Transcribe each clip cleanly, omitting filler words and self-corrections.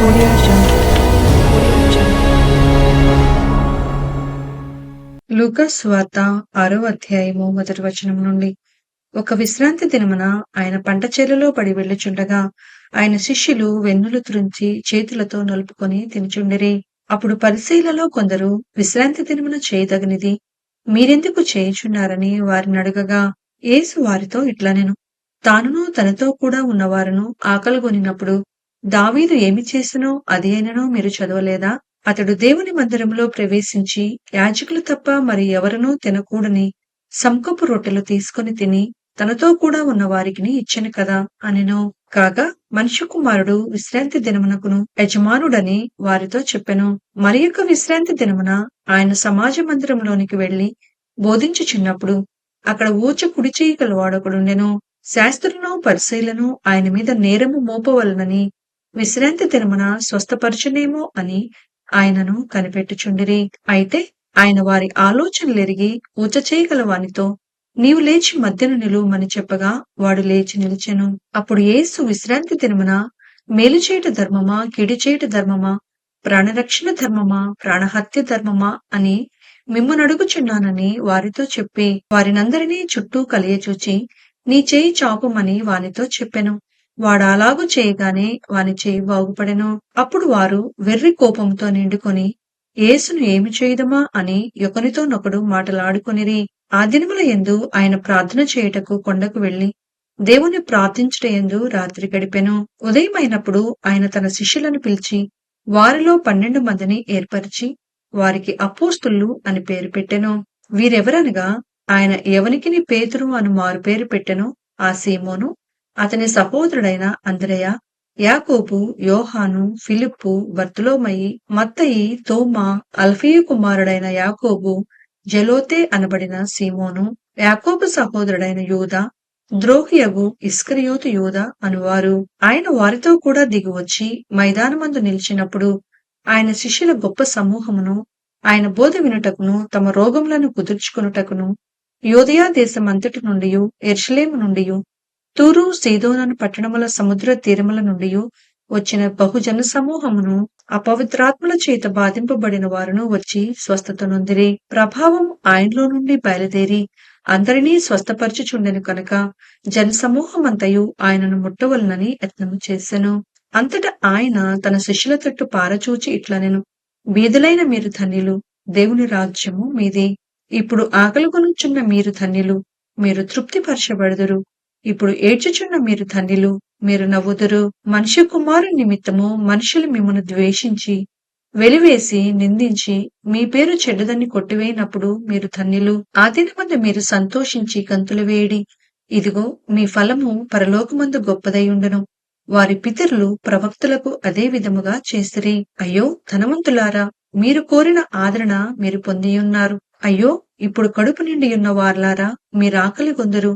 Audio Jungle. Audio Jungle. లూకాసు సువార్త 6వ అధ్యాయము 1వ వచనం నుండి. ఒక విశ్రాంతి దినమున ఆయన పంట చేలలో పడి వెళ్ళుచుండగా ఆయన శిష్యులు వెన్నులు త్రుంచి చేతులతో నలుపుకొని తినుచుండిరి. అప్పుడు పరిసయ్యులలో కొందరు విశ్రాంతి దినమున చేయదగనిది మీరెందుకు చేయుచున్నారని వారిని అడగగా, యేసు వారితో ఇట్లనెను, తానును తనతో కూడా ఉన్నవారును ఆకలిగొనినప్పుడు దావీదు ఏమి చేసెనో అది అయినను మీరు చదవలేదా? అతడు దేవుని మందిరంలో ప్రవేశించి యాజకులు తప్ప మరి ఎవరునూ తినకూడని సంకపు రొట్టెలు తీసుకొని తిని తనతో కూడా ఉన్న వారికిని ఇచ్చెను కదా అనెను. కాగా మనుష్య కుమారుడు విశ్రాంతి దినమునకును యజమానుడని వారితో చెప్పెను. మరియొక విశ్రాంతి దినమున ఆయన సమాజ మందిరంలోనికి వెళ్లి బోధించుచున్నప్పుడు అక్కడ ఊచ కుడి చెయ్యి గలవాడొకడుండెను. శాస్త్రులను పరిసయ్యులను ఆయన మీద నేరము మోపవలనని విశ్రాంతి దినమున స్వస్థపరచునేమో అని ఆయనను కనిపెట్టుచుండిరి. అయితే ఆయన వారి ఆలోచనలెరిగి ఊచ చేయగల వానితో, నీవు లేచి మధ్యను నిలువుమని చెప్పగా వాడు లేచి నిలిచెను. అప్పుడు యేసు విశ్రాంతి దినమున మేలు చేయుట ధర్మమా, కీడు చేయుట ధర్మమా, ప్రాణరక్షణ ధర్మమా, ప్రాణహత్య ధర్మమా అని మిమ్మునడుగుచున్నానని వారితో చెప్పి వారినందరినీ చుట్టూ కలియచూచి, నీ చేయి చాపుమని వానితో చెప్పెను. వాడాలాగు చేయగానే వాని చేయి బాగుపడెను. అప్పుడు వారు వెర్రి కోపంతో నిండుకొని యేసును ఏమి చేయుదమా అని ఒకనితోనొకడు మాటలాడుకొనిరి. ఆ దినముల యందు ఆయన ప్రార్థన చేయుటకు కొండకు వెళ్లి దేవుని ప్రార్థించుట యందు రాత్రి గడిపెను. ఉదయమైనప్పుడు ఆయన తన శిష్యులను పిలిచి వారిలో 12 మందిని ఏర్పరిచి వారికి అపోస్తలులు అని పేరు పెట్టెను. వీరెవరనగా, ఆయన ఎవనికిని పేతురు అను మారు పేరు పెట్టెనో ఆ సీమోను, అతని సహోదరుడైన అంద్రెయ, యాకోబు, యోహాను, ఫిలిప్పు, బర్తులోమయి, మత్తయి, తోమా, అల్ఫీయు కుమారుడైన యాకోబు, జెలోతే అనబడిన సీమోను, యాకోబు సహోదరుడైన యూదా, ద్రోహియగు ఇస్కరియోతు యూదా అనువారు. ఆయన వారితో కూడా దిగివచ్చి మైదానమందు నిలిచినప్పుడు ఆయన శిష్యుల గొప్ప సమూహమును ఆయన బోధ వినుటకును తమ రోగములను కుదుర్చుకొనుటకును యూదయ దేశమంతటి నుండియు యెరూషలేము నుండియు తూరు, సీదోను పట్టణముల సముద్ర తీరముల నుండి వచ్చిన బహుజన సమూహమును అపవిత్రాత్మల చేత బాధింపబడిన వారును వచ్చి స్వస్థత నొందిరి. ప్రభావం ఆయనలో నుండి బయలుదేరి అందరినీ స్వస్థపరచుచుండెను కనుక జనసమూహమంతయు ఆయనను ముట్టవలనని యత్నము చేసెను. అంతటా ఆయన తన శిష్యుల తట్టు పారచూచి ఇట్లనెను, బీదలైన మీరు ధన్యులు, దేవుని రాజ్యము మీదే. ఇప్పుడు ఆకలిగొనుచున్న మీరు ధన్యులు, మీరు తృప్తిపరచబడుదురు. ఇప్పుడు ఏడ్చుచున్న మీరు ధన్యులు, మీరు నవ్వుదురు. మనుష్య కుమారుని నిమిత్తము మనుషులు మిమ్మును ద్వేషించి వెలివేసి నిందించి మీ పేరు చెడ్డదని కొట్టివేయినప్పుడు మీరు ధన్యులు. ఆ దినమందు మీరు సంతోషించి గంతులు వేయుడి. ఇదిగో మీ ఫలము పరలోకమందు గొప్పదై ఉండును. వారి పితరులు ప్రవక్తలకు అదే విధముగా చేసిరి. అయ్యో ధనవంతులారా, మీరు కోరిన ఆదరణ మీరు పొందియున్నారు. అయ్యో ఇప్పుడు కడుపు నిండియున్న వార్లారా, మీరాకలి గొందురు.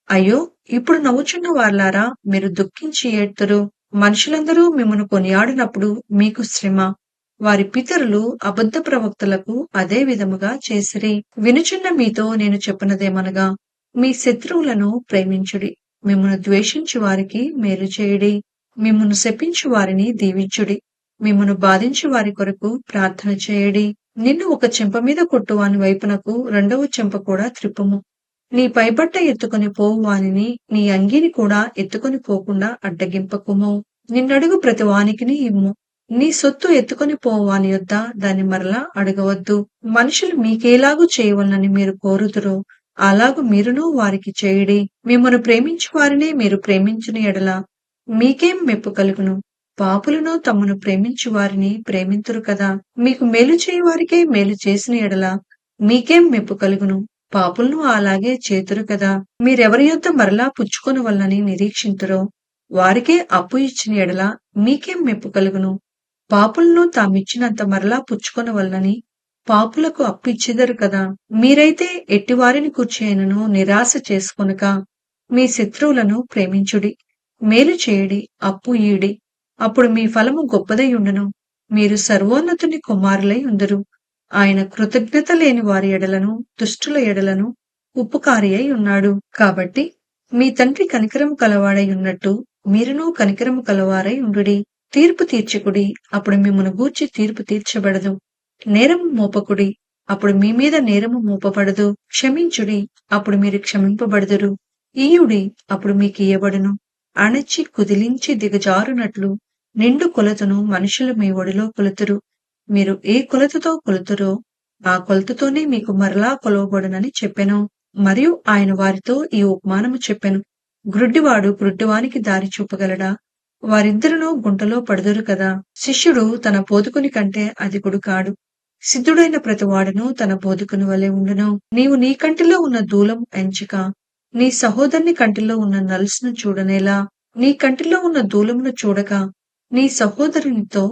అయ్యో ఇప్పుడు నవ్వుచున్న వార్లారా, మీరు దుఃఖించి ఏడ్తురు. మనుషులందరూ మిమ్మును కొనియాడినప్పుడు మీకు శ్రమ. వారి పితరులు అబద్ధ ప్రవక్తలకు అదే విధముగా చేసిరి. వినుచున్న మీతో నేను చెప్పినదేమనగా, మీ శత్రువులను ప్రేమించుడి, మిమ్మును ద్వేషించు వారికి మేలు చేయుడి, మిమ్మును శపించు వారిని దీవించుడి, మిమ్మును బాధించు వారి కొరకు ప్రార్థన చేయుడి. నిన్ను ఒక చెంప మీద కొట్టువాని వైపునకు రెండవ చెంప కూడా త్రిప్పుము. నీ పైబట్ట ఎత్తుకొని పోవు వానిని నీ అంగీని కూడా ఎత్తుకొని పోకుండా అడ్డగింపకుము. నిన్నడుగు ప్రతి వానికిని ఇమ్ము. నీ సొత్తు ఎత్తుకొని పోవాని యొద్ద దాన్ని మరలా అడగవద్దు. మనుషులు మీకేలాగు చేయవలనని మీరు కోరుదురో అలాగు మీరును వారికి చేయుడి. మిమ్మను ప్రేమించు వారినే మీరు ప్రేమించుని ఎడల మీకేం మెప్పు కలుగును? పాపులను తమను ప్రేమించు వారిని ప్రేమింతురు కదా. మీకు మేలు చేయు వారికే మేలు చేసిన ఎడల మీకేం మెప్పు కలుగును? పాపులను అలాగే చేతురు కదా. మీరెవరి యొద్ద మరలా పుచ్చుకొనవలనని నిరీక్షింతురో వారికే అప్పు ఇచ్చిన ఎడల మీకేం మెప్పు కలుగును? పాపులను తామిచ్చినంత మరలా పుచ్చుకొనవలనని పాపులకు అప్పు ఇచ్చెదరు కదా. మీరైతే ఎట్టివారిని కూర్చేయనను నిరాశ చేసుకొనక మీ శత్రువులను ప్రేమించుడి, మేలు చేయుడి, అప్పు ఈయుడి. అప్పుడు మీ ఫలము గొప్పదై ఉండును. మీరు సర్వోన్నతుని కుమారులై ఉందురు. ఆయన కృతజ్ఞత లేని వారి ఎడలను దుష్టుల ఎడలను ఉపకారి అయి ఉన్నాడు. కాబట్టి మీ తండ్రి కనికరము కలవాడై ఉన్నట్టు మీరును కనికరము కలవారై ఉండుడి. తీర్పు తీర్చుకుడి, అప్పుడు మిమ్మును గూర్చి తీర్పు తీర్చబడదు. నేరము మోపకుడి, అప్పుడు మీ మీద నేరము మోపబడదు. క్షమించుడి, అప్పుడు మీరు క్షమింపబడుదురు. ఈయుడి, అప్పుడు మీకియ్యబడును. అణచి కుదిలించి దిగజారునట్లు నిండు కొలతను మనుషులు మీ ఒడిలో కొలుతురు. మీరు ఏ కొలతతో కొలుతురో ఆ కొలతతోనే మీకు మరలా కొలవబడునని చెప్పెను. మరియు ఆయన వారితో ఈ ఉపమానము చెప్పెను. గ్రుడ్డివాడు గ్రుడ్డివానికి దారి చూపగలడా? వారిద్దరును గుంటలో పడుదురు కదా. శిష్యుడు తన బోధకుని కంటే అధికుడు కాడు. సిద్ధుడైన ప్రతివాడును తన బోధకుని వలె ఉండును. నీవు నీ కంటిలో ఉన్న దూలం ఎంచక నీ సహోదరుని కంటిలో ఉన్న నలుసును చూడనేలా? నీ కంటిలో ఉన్న దూలమును చూడక నీ సహోదరునితో,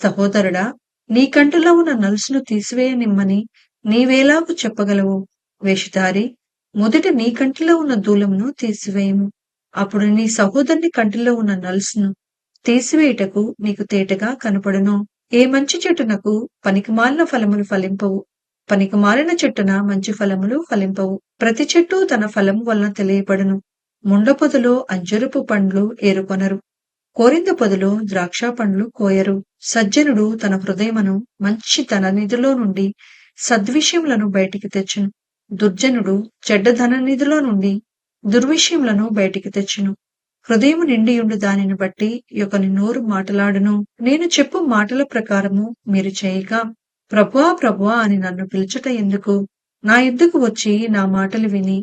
సహోదరుడా, నీ కంటిలో ఉన్న నలుసును తీసివేయనిమ్మని నీవేలాగు చెప్పగలవు? వేషధారి, మొదట నీ కంటిలో ఉన్న దూలమును తీసివేయము. అప్పుడు నీ సహోదరుని కంటిలో ఉన్న నలుసును తీసివేయుటకు నీకు తేటగా కనపడును. ఏ మంచి చెట్టునకు పనికిమాలిన ఫలములు ఫలింపవు, పనికిమాలిన చెట్టున మంచి ఫలములు ఫలింపవు. ప్రతి చెట్టు తన ఫలము వలన తెలియబడును. ముండ పొదలో అంజురపు పండ్లు ఏరుకొనరు, కోరింద పొదలో ద్రాక్ష పండ్లు కోయరు. సజ్జనుడు తన హృదయమును మంచి ధననిధిలో నుండి సద్విషయములను బయటికి తెచ్చును. దుర్జనుడు చెడ్డ ధననిధిలో నుండి దుర్విషయములను బయటికి తెచ్చును. హృదయము నిండియుండు దానిని బట్టి ఒకని నోరు మాటలాడును. నేను చెప్పు మాటల ప్రకారము మీరు చేయక, ప్రభువా ప్రభువా అని నన్ను పిలుచుట ఎందుకు? నా యొద్దకు వచ్చి నా మాటలు విని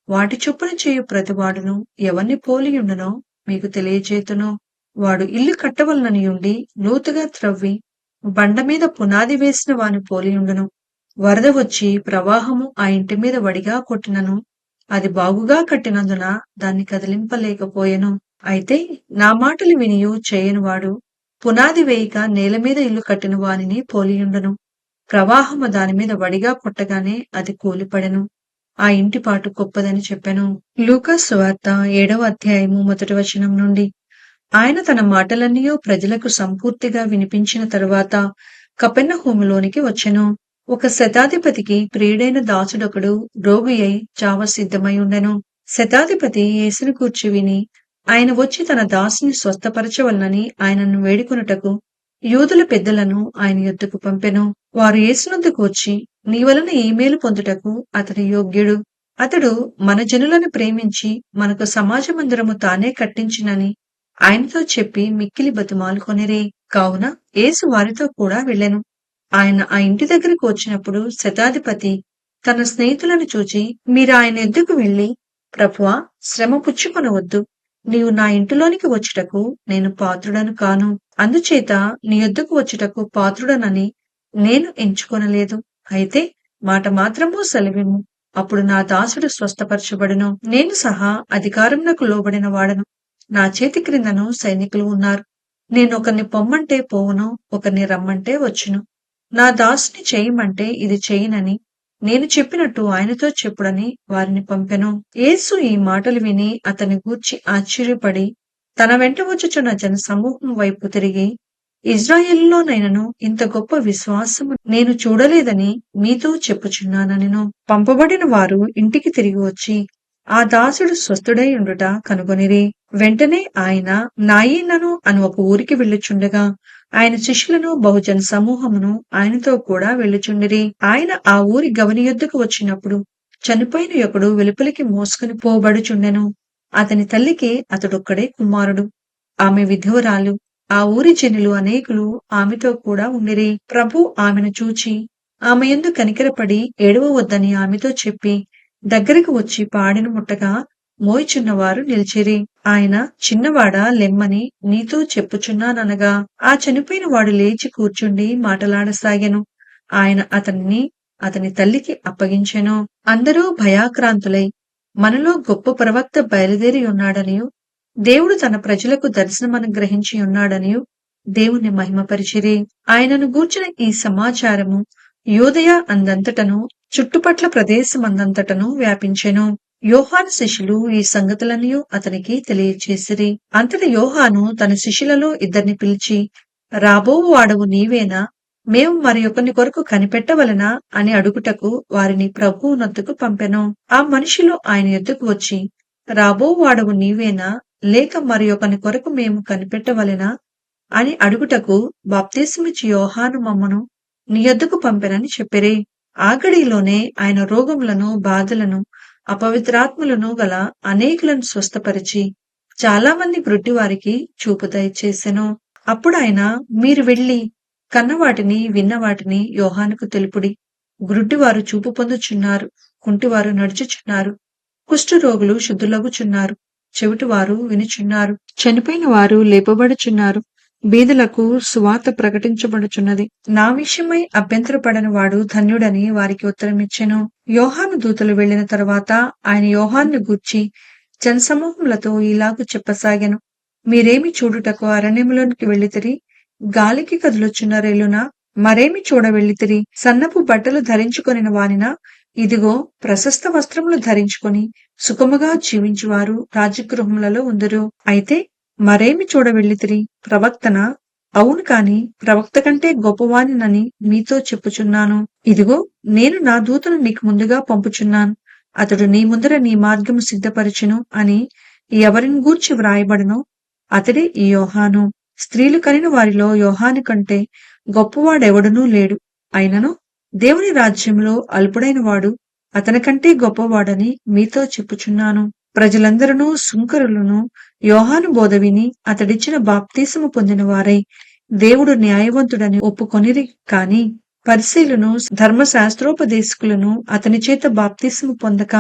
వాటి చొప్పున చేయు ప్రతివాడును ఎవరిని పోలియుండునో మీకు తెలియచేతును. వాడు ఇల్లు కట్టవలననియుండి లోతుగా త్రవ్వి బండ మీద పునాది వేసిన వాని పోలియుండును. వరద వచ్చి ప్రవాహము ఆ ఇంటి మీద వడిగా కొట్టినను అది బాగుగా కట్టినందున దాన్ని కదిలింపలేకపోయెను. అయితే నా మాటలు వినియు చేయనివాడు పునాది వేయక నేల మీద ఇల్లు కట్టిన వానిని పోలియుండును. ప్రవాహము దాని మీద వడిగా కొట్టగానే అది కూలిపడెను. ఆ ఇంటి పాటు గొప్పదని చెప్పెను. లూకా సువార్త 7వ అధ్యాయము 1వ వచనం నుండి. ఆయన తన మాటలన్నీయూ ప్రజలకు సంపూర్తిగా వినిపించిన తరువాత కపెర్నహూములోనికి వచ్చెను. ఒక శతాధిపతికి ప్రియుడైన దాసుడొకడు రోగి అయి చావ సిద్ధమై ఉండెను. శతాధిపతి యేసును గూర్చి విని ఆయన వచ్చి తన దాసుని స్వస్థపరచవలనని ఆయనను వేడుకొనుటకు యూదుల పెద్దలను ఆయన యొద్దకు పంపెను. వారు యేసునొద్దకు వచ్చి, నీ వలన ఈ మేలు పొందుటకు అతడు యోగ్యుడు. అతడు మన జనులను ప్రేమించి మనకు సమాజ మందిరము తానే కట్టించినని ఆయనతో చెప్పి మిక్కిలి బతిమాలుకొనిరి. కావున యేసు వారితో కూడా వెళ్ళెను. ఆయన ఆ ఇంటి దగ్గరకు వచ్చినప్పుడు శతాధిపతి తన స్నేహితులను చూచి, మీరు ఆయన ఎద్దుకు వెళ్లి, ప్రభువా, శ్రమ పుచ్చుకొనవద్దు, నీవు నా ఇంటిలోనికి వచ్చుటకు నేను పాత్రుడను కాను. అందుచేత నీ యొద్దకు వచ్చుటకు పాత్రుడనని నేను ఎంచుకొనలేదు. అయితే మాట మాత్రము సెలవిమ్ము, అప్పుడు నా దాసుడు స్వస్థపరచబడును. నేను సహా అధికారమునకు లోబడిన వాడను. నా చేతి క్రిందను సైనికులు ఉన్నారు. నేనొకరిని పొమ్మంటే పోవును, ఒకరిని రమ్మంటే వచ్చును. నా దాసుని చేయమంటే ఇది చేయనని నేను చెప్పినట్టు ఆయనతో చెప్పుడని వారిని పంపెను. యేసు ఈ మాటలు విని అతని గూర్చి ఆశ్చర్యపడి తన వెంట వచ్చుచున్న జన సమూహం వైపు తిరిగి, ఇజ్రాయేలులోనైనను ఇంత గొప్ప విశ్వాసము నేను చూడలేదని మీతో చెప్పుచున్నానెను. పంపబడిన వారు ఇంటికి తిరిగి వచ్చి ఆ దాసుడు స్వస్థుడై ఉండుట కనుగొనిరి. వెంటనే ఆయన నాయీనను అను ఒక ఊరికి వెళ్ళుచుండగా ఆయన శిష్యులను బహుజన సమూహమును ఆయనతో కూడా వెళ్ళుచుండిరి. ఆయన ఆ ఊరి గవని యొద్దకు వచ్చినప్పుడు చనిపోయిన ఒకడు వెలుపలికి మోసుకుని పోబడుచుండెను. అతని తల్లికి అతడొక్కడే కుమారుడు. ఆమె విధువరాలు. ఆ ఊరి జనులు అనేకులు ఆమెతో కూడా ఉండిరి. ప్రభు ఆమెను చూచి ఆమె యందు కనికరపడి ఏడవవద్దని ఆమెతో చెప్పి దగ్గరకు వచ్చి పాడెను ముట్టగా మోయిచున్నవారు నిలిచిరి. ఆయన, చిన్నవాడా, లెమ్మని నీతో చెప్పుచున్నాననగా ఆ చనిపోయిన వాడు లేచి కూర్చుండి మాటలాడసాగెను. ఆయన అతనిని అతని తల్లికి అప్పగించెను. అందరూ భయాక్రాంతులై మనలో గొప్ప ప్రవక్త బయలుదేరి ఉన్నాడనియు దేవుడు తన ప్రజలకు దర్శనమనుగ్రహించి ఉన్నాడనియు దేవుని మహిమపరిచిరి. ఆయనను గూర్చిన ఈ సమాచారము యూదయ అందంతటను చుట్టుపట్ల ప్రదేశమందంతటను వ్యాపించెను. యోహాను శిష్యులు ఈ సంగతులన్నయూ అతనికి తెలియచేసిరి. అంతట యోహాను తన శిష్యులలో ఇద్దరిని పిలిచి, రాబోవు వాడవు నీవేనా? మేము మరి ఒకని కొరకు కనిపెట్టవలనా అని అడుగుటకు వారిని ప్రభువు నొద్దకు పంపెను. ఆ మనుషులు ఆయన యొద్దకు వచ్చి, రాబోవు వాడవు నీవేనా, లేక మరి ఒకని కొరకు మేము కనిపెట్టవలెనా అని అడుగుటకు బాప్తిస్మిచ్చి యోహాను మమ్మను నీ యొద్దకు పంపెనని చెప్పిరి. ఆ గడియలోనే ఆయన రోగములను, బాధలను, అపవిత్రాత్మలను గల అనేకులను స్వస్థపరిచి చాలా మంది గ్రుడ్డివారికి చూపు దయచేసెను. అప్పుడాయన, మీరు వెళ్లి కన్నవాటిని, విన్నవాటిని యోహానుకు తెలుపుడి. గ్రుడ్డివారు చూపు పొందుచున్నారు, కుంటివారు నడుచుచున్నారు, కుష్ఠరోగులు శుద్ధులగుచున్నారు, చెవిటివారు వినుచున్నారు, చనిపోయిన వారు లేపబడుచున్నారు, బీదలకు సువార్త ప్రకటించబడుచున్నది. నా విషయమై అభ్యంతరపడని వాడు ధన్యుడని వారికి ఉత్తరమిచ్చెను. యోహాను దూతలు వెళ్లిన తరువాత ఆయన యోహానును గూర్చి జనసమూహములతో ఇలాగు చెప్పసాగెను. మీరేమి చూడుటకు అరణ్యములోనికి వెళ్ళితిరి? గాలికి కదులుచున్న రేలునా? మరేమి చూడ వెళ్ళితిరి? సన్నపు బట్టలు ధరించుకొనిన వానినా? ఇదిగో, ప్రశస్త వస్త్రములు ధరించుకొని సుఖముగా జీవించువారు రాజగృహములలో ఉందురు. అయితే మరేమి చూడ వెళ్ళితిరి? ప్రవక్తనా? అవును కాని ప్రవక్త కంటే గొప్పవానినని మీతో చెప్పుచున్నాను. ఇదిగో, నేను నా దూతను నీకు ముందుగా పంపుచున్నాను. అతడు నీ ముందర నీ మార్గము సిద్ధపరచును అని ఎవరిని గూర్చి వ్రాయబడునో అతడే ఈ యోహాను. స్త్రీలు కనిన వారిలో యోహాను కంటే గొప్పవాడెవడునూ లేడు. అయినను దేవుని రాజ్యంలో అల్పుడైన వాడు అతనికంటే గొప్పవాడని మీతో చెప్పుచున్నాను. ప్రజలందరూ సుంకరులను యోహాను బోధ విని అతడిచ్చిన బాప్తీసము పొందిన వారై దేవుడు న్యాయవంతుడని ఒప్పుకొనిరి. కాని పరిసయ్యులను, ధర్మశాస్త్రోపదేశకులను అతని చేత బాప్తీసము పొందక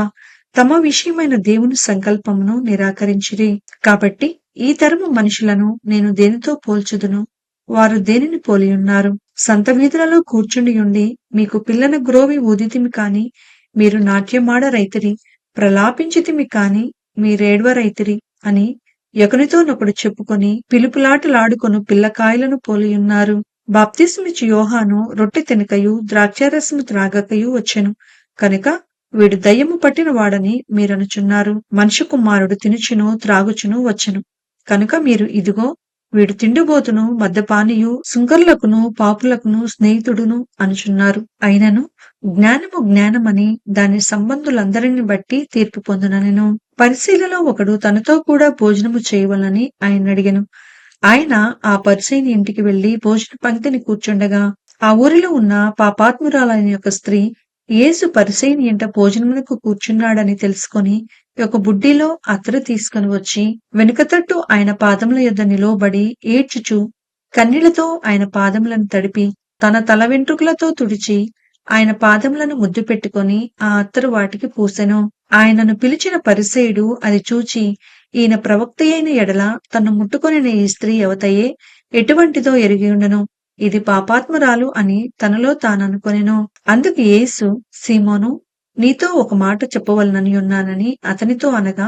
తమ విషయమైన దేవుని సంకల్పమును నిరాకరించిరి. కాబట్టి ఈ తరము మనుషులను నేను దేనితో పోల్చుదును? వారు దేనిని పోలియున్నారు? సంత వీధులలో కూర్చుండియుండి మీకు పిల్లన గ్రోవి ఊదితిమి కాని మీరు నాట్యమాడరైతిరి, ప్రలాపించితిమి కాని మీరేడ్వరైతిరి అని ఒకనితోనొకడు చెప్పుకొని పిలుపులాటలాడుకొను పిల్లకాయలను పోలియున్నారు. బాప్తిస్మిచ్చి యోహాను రొట్టె తినకయు ద్రాక్షారసము త్రాగకయు వచ్చెను కనుక వీడు దయ్యము పట్టిన వాడని మీరనుచున్నారు. మనిషి కుమారుడు తినుచును త్రాగుచును వచ్చెను కనుక మీరు ఇదిగో వీడు తిండిబోతును, మద్యపానియు, సుంకరులకును పాపులకును స్నేహితుడును అనుచున్నారు. అయినను జ్ఞానము జ్ఞానమని దాని సంబంధులందరిని బట్టి తీర్పు పొందుననెను. పరిశీలలో ఒకడు తనతో కూడా భోజనము చేయవలనని ఆయన అడిగెను. ఆయన ఆ పరిసయ్యుని ఇంటికి వెళ్లి భోజన పంక్తిని కూర్చుండగా ఆ ఊరిలో ఉన్న పాపాత్మురాలైన యొక్క స్త్రీ యేసు పరిసయ్యుని ఇంట భోజనమునకు కూర్చున్నాడని తెలుసుకొని ఒక బుడ్డిలో అత్తరు తీసుకుని వచ్చి వెనుక తట్టు ఆయన పాదముల యొద్ద నిలువబడి ఏడ్చుచు కన్నీళ్లతో ఆయన పాదములను తడిపి తన తల వెంట్రుకలతో తుడిచి ఆయన పాదములను ముద్దు పెట్టుకొని ఆ అత్తరు వాటికి పూసెను. ఆయనను పిలిచిన పరిసయ్యుడు అది చూచి, ఈయన ప్రవక్త అయిన ఎడల తన్ను ముట్టుకొనిన ఈ స్త్రీ ఎవతయే, ఎటువంటిదో ఎరిగియుండెను, ఇది పాపాత్మురాలు అని తనలో తాననుకొనెను. అందుకు యేసు, సీమోను, నీతో ఒక మాట చెప్పవలనని ఉన్నానని అతనితో అనగా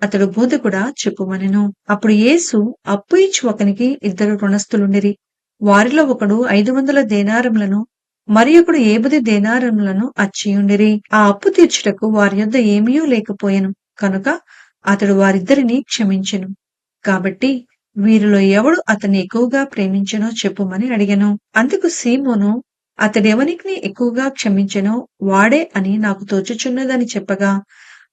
అతడు బోధకుడా చెప్పుమనెను. అప్పుడు యేసు, అప్పు ఇచ్చి ఒకనికి 2 రుణస్థులుండిరి. వారిలో ఒకడు 500 దేనారములను మరి ఒకడు 50 దేనారములను అచ్చియుండిరి. ఆ అప్పు తీర్చుటకు వారి యొద్ద ఏమీయూ లేకపోయెను కనుక అతడు వారిద్దరిని క్షమించెను. కాబట్టి వీరిలో ఎవడు అతన్ని ఎక్కువగా ప్రేమించెనో చెప్పుమని అడిగెను. అందుకు సీమోను, అతడెవనికి ఎక్కువగా క్షమించెనో వాడే అని నాకు తోచుచున్నదని చెప్పగా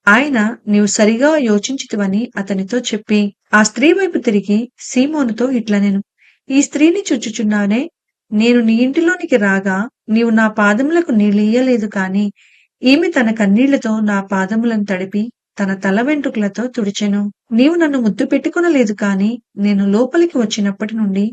ఆయన, నీవు సరిగా యోచించితివని అతనితో చెప్పి ఆ స్త్రీ వైపు తిరిగి సీమోనుతో ఇట్లనెను, ఈ స్త్రీని చుచ్చుచున్నానే, నేను నీ ఇంటిలోనికి రాగా నీవు నా పాదములకు నీళ్ళియ్యలేదు కాని ఈమె తన కన్నీళ్లతో నా పాదములను తడిపి తన తల వెంట్రుకలతో తుడిచెను. నీవు నన్ను ముద్దు పెట్టుకొనలేదు కాని నేను లోపలికి వచ్చినప్పటి నుండి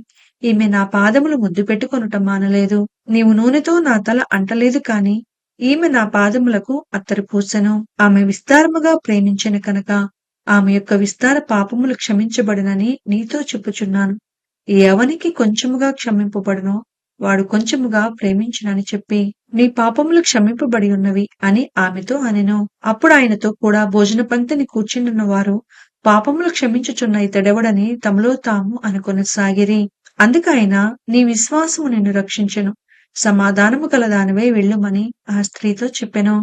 ఈమె నా పాదములు ముద్దు పెట్టుకొనుట మానలేదు. నీవు నూనెతో నా తల అంటలేదు కాని ఈమె నా పాదములకు అత్తరు పూసెను. ఆమె విస్తారముగా ప్రేమించెను కనుక ఆమె యొక్క విస్తార పాపములు క్షమించబడినని నీతో చెప్పుచున్నాను. ఎవనికి కొంచెముగా క్షమింపబడునో వాడు కొంచెముగా ప్రేమించునని చెప్పి, నీ పాపములు క్షమింపబడి ఉన్నవి అని ఆమెతో అనెను. అప్పుడు ఆయనతో కూడా భోజన పంక్తిని కూర్చుండున్న వారు పాపములు క్షమించుచున్న ఇతడెవడని తమలో తాము అనుకొనసాగిరి. అందుకైన నీ విశ్వాసము నిన్ను రక్షించెను, సమాధానము కలదానివై వెళ్ళుమని ఆ స్త్రీతో చెప్పెను.